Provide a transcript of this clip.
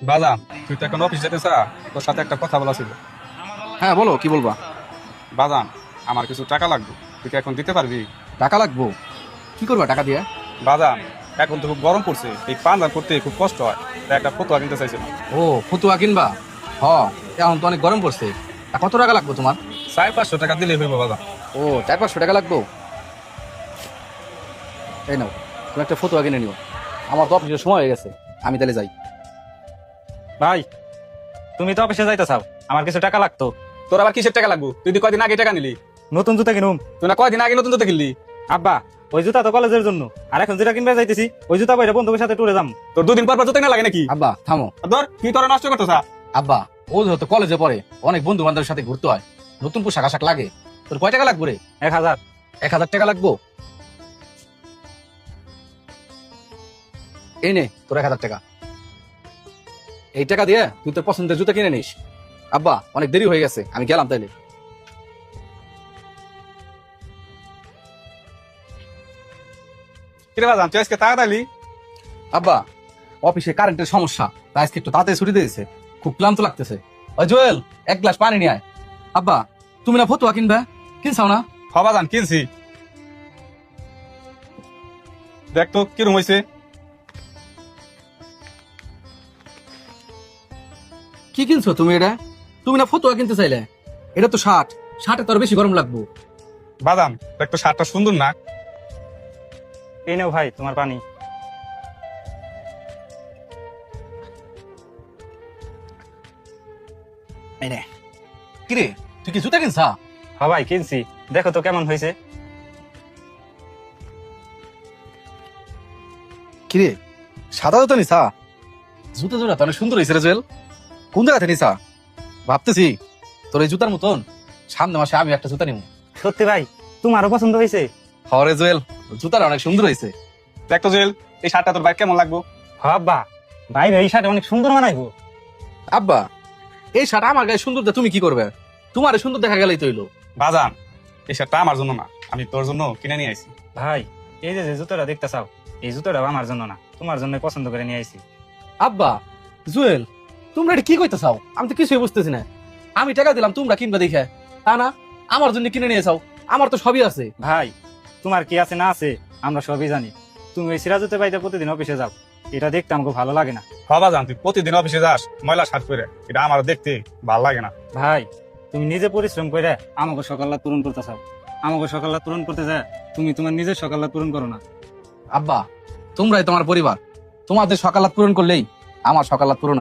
বাজান, তুই তো এখন অফিস যেতেছ, তোর সাথে একটা কথা বলা ছিল। হ্যাঁ বলো, কি বলবা? বাজান, আমার কিছু টাকা লাগবে, তুই কি এখন দিতে পারবি? টাকা লাগবো? কি করবা টাকা দিয়ে? বাজান, এখন তো খুব গরম পড়ছে, এই পাঞ্জাব করতে খুব কষ্ট হয়, তাই একটা ফতুয়া কিনতে চাইছিলাম। ও, ফতুয়া কিনবা? হ, এখন তো অনেক গরম পড়ছে। তা কত টাকা লাগবে তোমার? 400-500 টাকা দিলেই হইব বাজান। ও, 400-500 টাকা লাগবো। এই নাও, তুমি একটা ফতুয়া কিনে নিও। আমার তো অফিসের সময় হয়ে গেছে, আমি তাহলে যাই। ভাই, তুমি তো অফিসে যাইতে চাও, আমার কিছু টাকা লাগতো। তোর আবার কিসের টাকা লাগবো? তুই তো কয়দিন আগে টাকা নিলি। নতুন জুতা কিনুম। তুই না কয়দিন আগে নতুন জুতা কিনলি? আব্বা, ওই জুতা তো কলেজের জন্য, আর এখন যেটা কিনবে যাইতেছি ওই জুতা বাইরে বন্ধুদের সাথে টুরে যাম। তোর 2 দিন পর পর জুতা কিনা লাগে নাকি? আব্বা থামো। ধর, তুই তোরা নষ্ট করতেছ। আব্বা, ও যেহেতু কলেজে পড়ে, অনেক বন্ধু বান্ধবের সাথে ঘুরতে হয়, নতুন পোশাক আশাক লাগে। তোর কয় টাকা লাগবে রে? 1000। 1000 টাকা লাগবো? এই নে তোর 1000 টাকা। এই টাকা দিয়ে তুই তোর পছন্দের জুতা কিনে নিস। আব্বা, অনেক দেরি হয়ে গেছে, আমি গেলাম তাইলে। কিরে বাজান, তুই আজকে তাড়াতাড়ি? আব্বা, অফিসে কারেন্টের সমস্যা, তাই আজকে একটু তাড়াতাড়ি ছুটি দিয়েছে, খুব ক্লান্ত লাগতেছে। ওই জুয়েল, এক গ্লাস পানি নিয়ে আয়। আব্বা, তুমি না ফতুয়া কিনবে, কিনছাও না? হ বাজান, কিনছি। দেখ তো কিরম হয়েছে। কি কিনছো তুমি এটা? তুমি না ফতুয়া কিনতে চাইলে? এটা তো শার্ট, শার্টে তো আরো বেশি গরম লাগবো। বাজান, দেখ তো শার্টটা সুন্দর না? এই নাও ভাই তোমার পানি। এই নে। কিরে, তুই কি জুতা কিনছা? হ্যাঁ ভাই, কিনছি। দেখো তো কেমন হয়েছে। কিরে, সাদা জুতা নিছা? জুতা জোড়া তো অনেক সুন্দর হয়েছে রে জুয়েল। কোন জায়গাতে নিছা? ভাবতেছি তোর এই জুতার মতন সামনে মাসে আমি একটা জুতা নিব। সত্যি ভাই, তোমারও পছন্দ হয়েছে? হরে জুয়েল, জুতাটা অনেক সুন্দর হয়েছে। দেখ তো জুয়েল, এই শার্টটা তোর বাইক কেমন লাগবো? হ্যাঁ আব্বা, ভাই ভাই এই শার্ট অনেক সুন্দর বানাইবো। আব্বা, এই শার্ট আমার গায়ে সুন্দর, তুমি কি করবে? তোমার সুন্দর দেখা গেলেই তো হইলো। বাজান, এই শার্টটা আমার জন্য না, আমি তোর জন্য কিনে নিয়ে আইছি। ভাই, এই যে যে জুতোটা দেখতে চাও, এই জুতোটা আমার জন্য না, তোমার জন্য পছন্দ করে নিয়ে আইছি। আব্বা, জুয়েল, তোমরা এটা কি কইতে চাও? আমি তো কিছুই বুঝতেছি না। আমি টাকা দিলাম তোমরা কিনবা দেখে, তা না আমার জন্য কিনে নিয়ে চাও? আমার তো সবই আছে। ভাই, তোমার কি আছে না আছে আমরা সবই জানি। তুমি ওই সিরাজুতে পাইতে প্রতিদিন অফিসে যাও, এটা দেখতে আমাকে ভালো লাগে না। হ বাজান, তুই প্রতিদিন অফিসে যাস ময়লা শার্ট পরে, এটা আমার দেখতে ভালো লাগে না। ভাই, তুমি নিজে পরিশ্রম করে আমাকে সকাল পূরণ করতে চাও, আমাকে সকাল পূরণ করতে যায় তুমি তোমার নিজের সকাল পূরণ করো না। আব্বা, তোমরাই তোমার পরিবার, তোমাদের সকালাত পূরণ করলেই আমার সকালাত পূরণ।